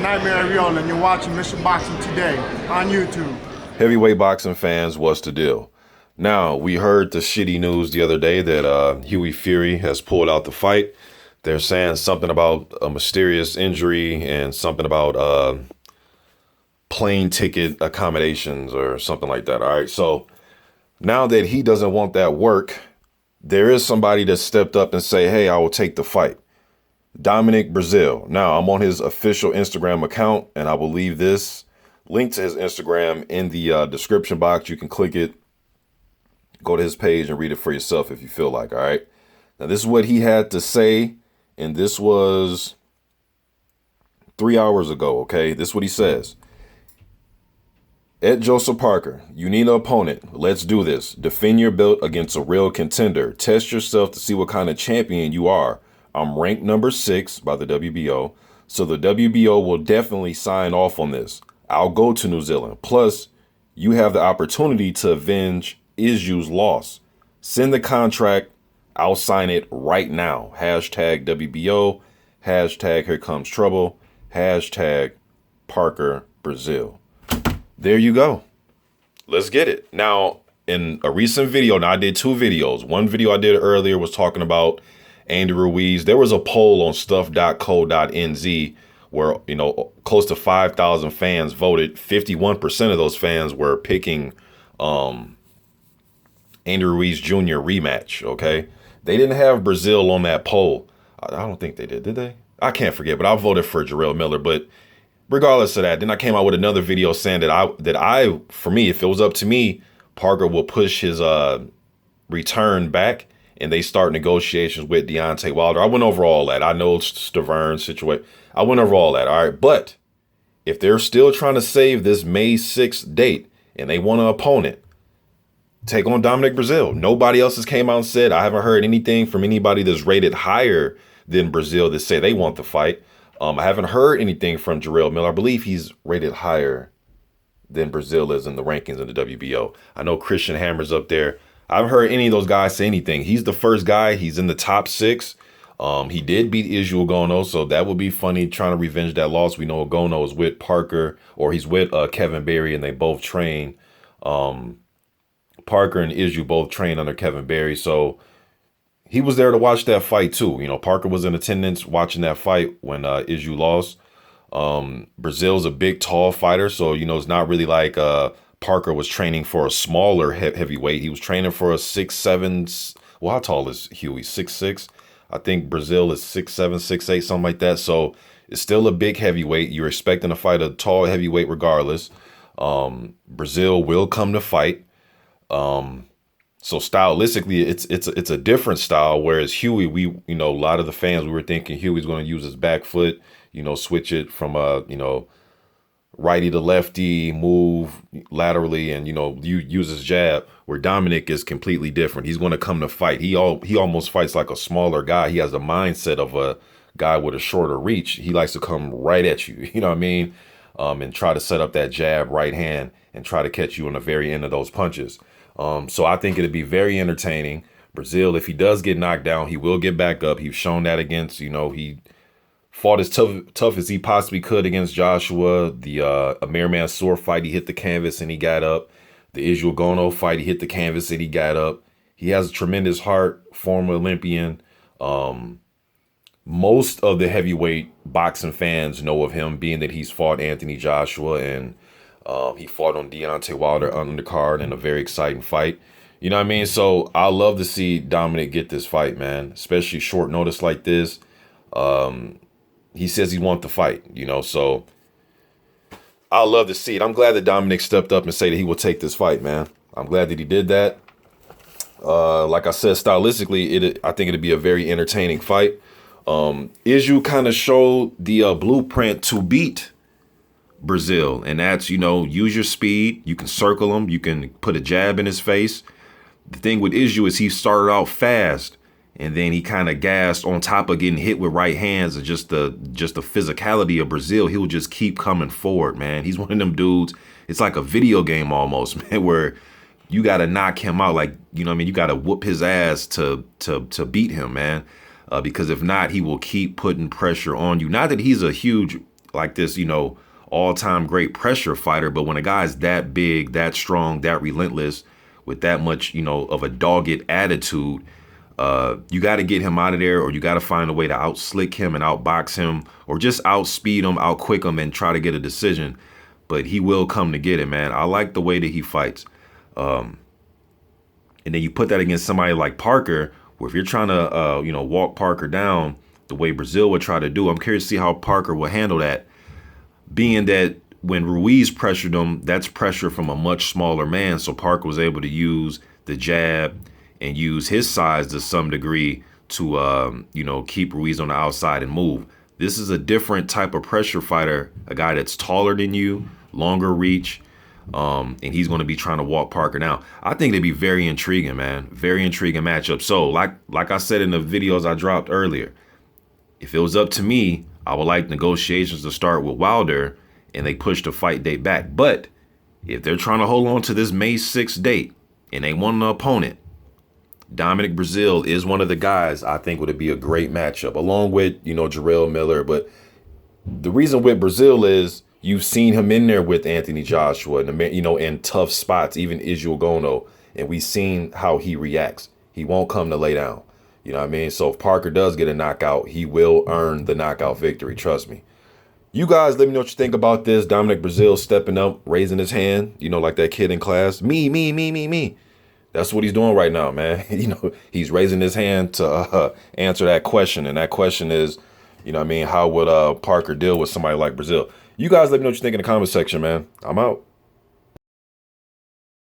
Nightmare Areola, and you're watching Mission Boxing Today on YouTube. Heavyweight boxing fans, what's the deal? Now, we heard the shitty news the other day that Hughie Fury has pulled out the fight. They're saying something about a mysterious injury and something about plane ticket accommodations or something like that. All right, so now that he doesn't want that work, there is somebody that stepped up and say, hey, I will take the fight. DOMINIC Breazeale. Now, I'm on his official Instagram account, and I will leave this link to his Instagram in the description box. You can click it, go to his page, and read it for yourself if you feel like, all right? Now, this is what he had to say, and this was 3 hours ago, okay? This is what he says. Ed Joseph Parker, you need an opponent. Let's do this. Defend your belt against a real contender. Test yourself to see what kind of champion you are. I'm ranked number 6 by the WBO, so the WBO will definitely sign off on this. I'll go to New Zealand. Plus, you have the opportunity to avenge Issue's loss. Send the contract. I'll sign it right now. Hashtag WBO. Hashtag Here Comes Trouble. Hashtag Parker Breazeale. There you go. Let's get it. Now, in a recent video, now I did 2 videos. One video I did earlier was talking about Andy Ruiz. There was a poll on stuff.co.nz where, you know, close to 5,000 fans voted. 51% of those fans were picking Andy Ruiz Jr. rematch, okay? They didn't have Breazeale on that poll. I don't think they did they? I can't forget, but I voted for Jarrell Miller. But regardless of that, then I came out with another video saying that for me, if it was up to me, Parker will push his return back and they start negotiations with Deontay Wilder. I went over all that. I know Stavern situation. I went over all that, all right? But if they're still trying to save this May 6th date and they want an opponent, take on DOMINIC Breazeale. Nobody else has came out and said, I haven't heard anything from anybody that's rated higher than Breazeale that say they want the fight. I haven't heard anything from Jarrell Miller. I believe he's rated higher than Breazeale is in the rankings of the WBO. I know Christian Hammer's up there. I haven't heard any of those guys say anything. He's the first guy. He's in the top 6. He did beat Israel Gono, so that would be funny trying to revenge that loss. We know Gono is with Parker, or he's with Kevin Berry, and they both train. Parker and Israel both train under Kevin Berry, so he was there to watch that fight too. You know, Parker was in attendance watching that fight when Israel lost. Breazeale's a big, tall fighter, so, you know, it's not really like Parker was training for a smaller heavyweight. He was training for a 6'7". Well, how tall is Hughie? 6'6". I think Breazeale is 6'7", 6'8", something like that. So it's still a big heavyweight. You're expecting to fight a tall heavyweight regardless. Breazeale will come to fight. So stylistically, it's a different style. Whereas Hughie, a lot of the fans, we were thinking Hughie's going to use his back foot, switch it from righty to lefty, move laterally, and you use his jab. Where DOMINIC is completely different. He's going to come to fight. He almost fights like a smaller guy. He has the mindset of a guy with a shorter reach. He likes to come right at you. You know what I mean? And try to set up that jab right hand and try to catch you on the very end of those punches. So I think it'd be very entertaining. Breazeale, if he does get knocked down, he will get back up. He's shown that against, he fought as tough as he possibly could against Joshua. The Amir Mansour fight, he hit the canvas and he got up. The Israel Gono fight, he hit the canvas and he got up. He has a tremendous heart, former Olympian. Most of the heavyweight boxing fans know of him, being that he's fought Anthony Joshua and he fought on Deontay Wilder undercard in a very exciting fight. You know what I mean? So I love to see DOMINIC get this fight, man, especially short notice like this. He says he wants the fight, so I love to see it. I'm glad that DOMINIC stepped up and said that he will take this fight, man. I'm glad that he did that. Like I said, stylistically, I think it'd be a very entertaining fight. Israel kind of showed the blueprint to beat Breazeale, and that's, use your speed. You can circle him. You can put a jab in his face. The thing with Israel is he started out fast, and then he kind of gassed on top of getting hit with right hands and just the physicality of Breazeale. He'll just keep coming forward, man. He's one of them dudes. It's like a video game almost, man, where you got to knock him out. Like, you got to whoop his ass to beat him, man. Because if not, he will keep putting pressure on you. Not that he's a huge like this, you know, all-time great pressure fighter. But when a guy's that big, that strong, that relentless, with that much, you know, of a dogged attitude, you got to get him out of there, or you got to find a way to out-slick him and out-box him, or just outspeed him, out-quick him, and try to get a decision. But he will come to get it, man. I like the way that he fights. And then you put that against somebody like Parker, where if you're trying to, you know, walk Parker down the way Breazeale would try to do, I'm curious to see how Parker will handle that, being that when Ruiz pressured him, that's pressure from a much smaller man. So Parker was able to use the jab and use his size to some degree to, you know, keep Ruiz on the outside and move. This is a different type of pressure fighter, a guy that's taller than you, longer reach, and he's going to be trying to walk Parker down. I think they'd be very intriguing, man. Very intriguing matchup. So like I said in the videos I dropped earlier, if it was up to me, I would like negotiations to start with Wilder and they push the fight date back. But if they're trying to hold on to this May 6th date and they want an opponent, DOMINIC Breazeale is one of the guys I think would be a great matchup, along with, you know, Jarrell Miller. But the reason with Breazeale is you've seen him in there with Anthony Joshua and, you know, in tough spots, even Israel Gono, and we've seen how he reacts. He won't come to lay down. You know what I mean? So if Parker does get a knockout, he will earn the knockout victory. Trust me. You guys, let me know what you think about this. DOMINIC Breazeale stepping up, raising his hand, you know, like that kid in class. Me, me, me, me, me. That's what he's doing right now, man. You know, he's raising his hand to answer that question. And that question is, you know what I mean, how would Parker deal with somebody like Breazeale? You guys let me know what you think in the comment section, man. I'm out.